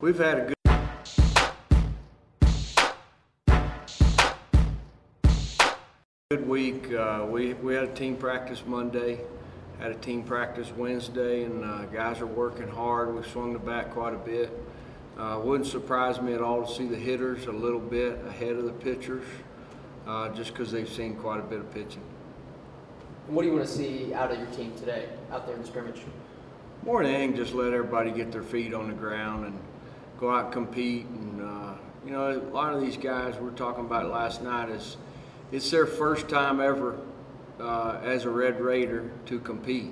We've had a good week. We had a team practice Monday, had a team practice Wednesday, and guys are working hard. We've swung the bat quite a bit. Wouldn't surprise me at all to see the hitters a little bit ahead of the pitchers, just because they've seen quite a bit of pitching. What do you want to see out of your team today, out there in the scrimmage? More than anything, just let everybody get their feet on the ground and go out and compete. And you know, a lot of these guys we were talking about last night it's their first time ever as a Red Raider to compete,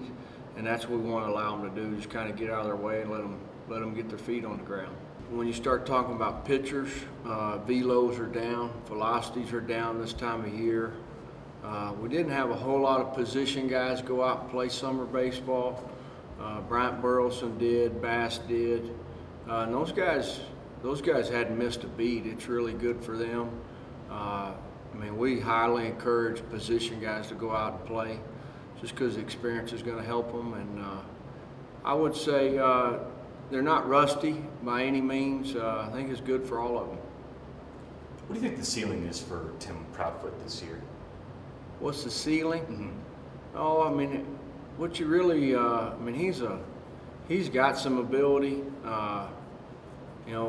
and that's what we want to allow them to do. Just kind of get out of their way and let them get their feet on the ground. When you start talking about pitchers, velos are down, velocities are down this time of year. We didn't have a whole lot of position guys go out and play summer baseball. Bryant Burleson did, Bass did. And those guys hadn't missed a beat. It's really good for them. I mean, we highly encourage position guys to go out and play just because the experience is going to help them. And I would say they're not rusty by any means. I think it's good for all of them. What do you think the ceiling is for Tim Proudfoot this year? What's the ceiling? Mm-hmm. Oh, I mean, what you really, I mean, he's got some ability. You know,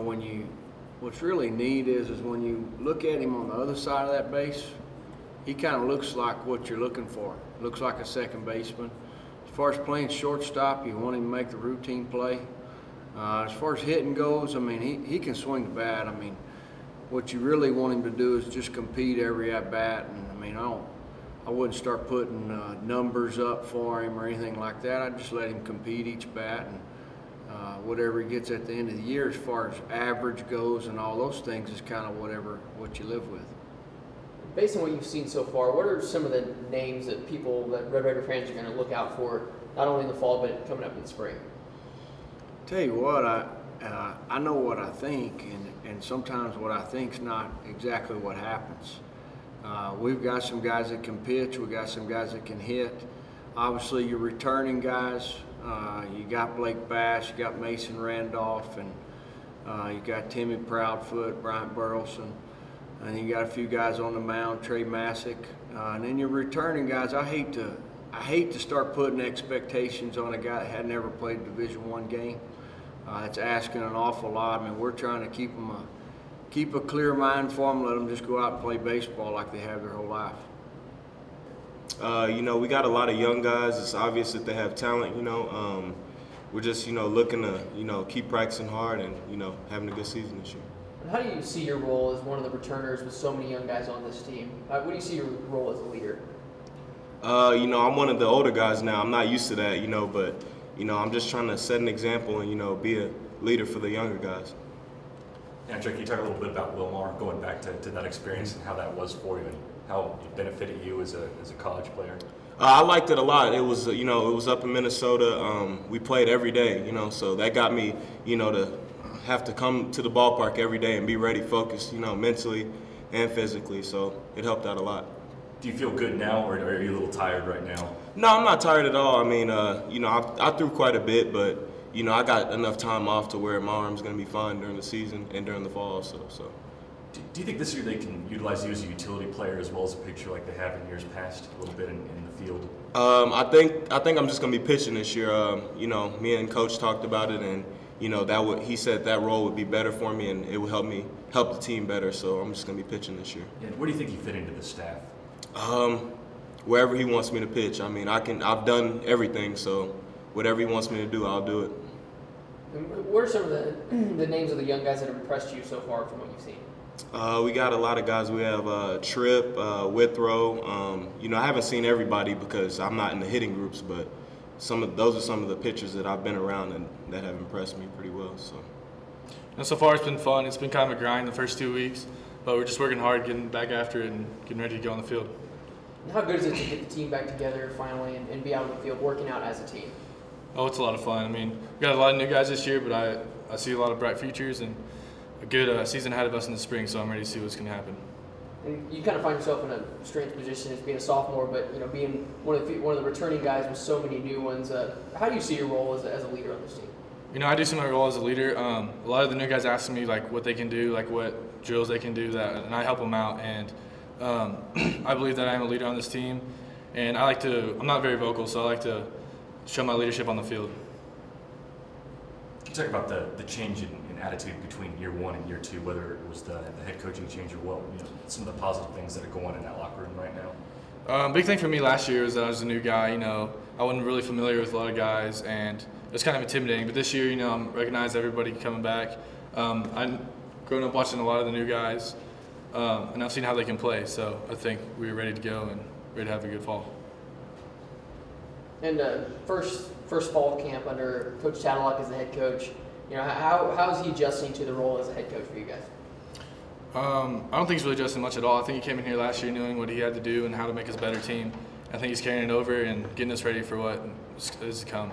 what's really neat is when you look at him on the other side of that base, he kind of looks like what you're looking for. Looks like a second baseman. As far as playing shortstop, you want him to make the routine play. As far as hitting goes, I mean, he can swing the bat. I mean, what you really want him to do is just compete every at bat. And I mean, I wouldn't start putting numbers up for him or anything like that. I'd just let him compete each bat, and whatever he gets at the end of the year as far as average goes and all those things is kind of what you live with. Based on what you've seen so far, what are some of the names that Red Raider fans are going to look out for, not only in the fall but coming up in the spring? Tell you what, I know what I think, and sometimes what I think's not exactly what happens. We've got some guys that can pitch. We've got some guys that can hit. Obviously, your returning guys, you got Blake Bass, you got Mason Randolph, and you got Timmy Proudfoot, Bryant Burleson, and you got a few guys on the mound, Trey Masick. And then your returning guys, I hate to start putting expectations on a guy that had never played a Division I game. It's asking an awful lot. I mean, we're trying to keep a clear mind for them, let them just go out and play baseball like they have their whole life. You know, we got a lot of young guys. It's obvious that they have talent, you know. We're just, you know, looking to, you know, keep practicing hard and, you know, having a good season this year. And how do you see your role as one of the returners with so many young guys on this team? What do you see your role as a leader? You know, I'm one of the older guys now. I'm not used to that, you know, but, you know, I'm just trying to set an example and, you know, be a leader for the younger guys. Yeah, Trey, can you talk a little bit about Wilmar, going back to that experience and how that was for you and how it benefited you as a college player? I liked it a lot. It was, you know, it was up in Minnesota. We played every day, you know, so that got me, you know, to have to come to the ballpark every day and be ready, focused, you know, mentally and physically. So it helped out a lot. Do you feel good now, or are you a little tired right now? No, I'm not tired at all. I mean, you know, I threw quite a bit, but, you know, I got enough time off to where my arm's going to be fine during the season and during the fall also. So. Do you think this year they can utilize you as a utility player as well as a pitcher like they have in years past, a little bit in the field? I think I'm just going to be pitching this year. You know, me and Coach talked about it, and you know he said that role would be better for me, and it would help the team better. So I'm just going to be pitching this year. And where do you think you fit into the staff? Wherever he wants me to pitch. I mean, I've done everything, so whatever he wants me to do, I'll do it. And what are some of the names of the young guys that have impressed you so far from what you've seen? We got a lot of guys. We have Tripp, Withrow. You know, I haven't seen everybody because I'm not in the hitting groups, but those are some of the pitchers that I've been around and that have impressed me pretty well. So. And so far, it's been fun. It's been kind of a grind the first 2 weeks, but we're just working hard, getting back after it, and getting ready to go on the field. And how good is it to get the team back together finally and be out on the field working out as a team? Oh, it's a lot of fun. I mean, we got a lot of new guys this year, but I see a lot of bright futures and a good season ahead of us in the spring, so I'm ready to see what's going to happen. And you kind of find yourself in a strange position as being a sophomore, but you know, being one of the returning guys with so many new ones. How do you see your role as a leader on this team? I do see my role as a leader. A lot of the new guys ask me like what they can do, like what drills they can do, and I help them out. And I believe that I am a leader on this team, and I'm not very vocal, so I like to show my leadership on the field. Can you talk about the change in attitude between year 1 and year 2, whether it was the head coaching change or some of the positive things that are going on in that locker room right now? Big thing for me last year was that I was a new guy. I wasn't really familiar with a lot of guys, and it was kind of intimidating. But this year, I'm recognized everybody coming back. I'm growing up watching a lot of the new guys, and I've seen how they can play. So I think we're ready to go and ready to have a good fall. And first fall camp under Coach Tadlock as the head coach, how is he adjusting to the role as a head coach for you guys? I don't think he's really adjusting much at all. I think he came in here last year knowing what he had to do and how to make us a better team. I think he's carrying it over and getting us ready for what is to come.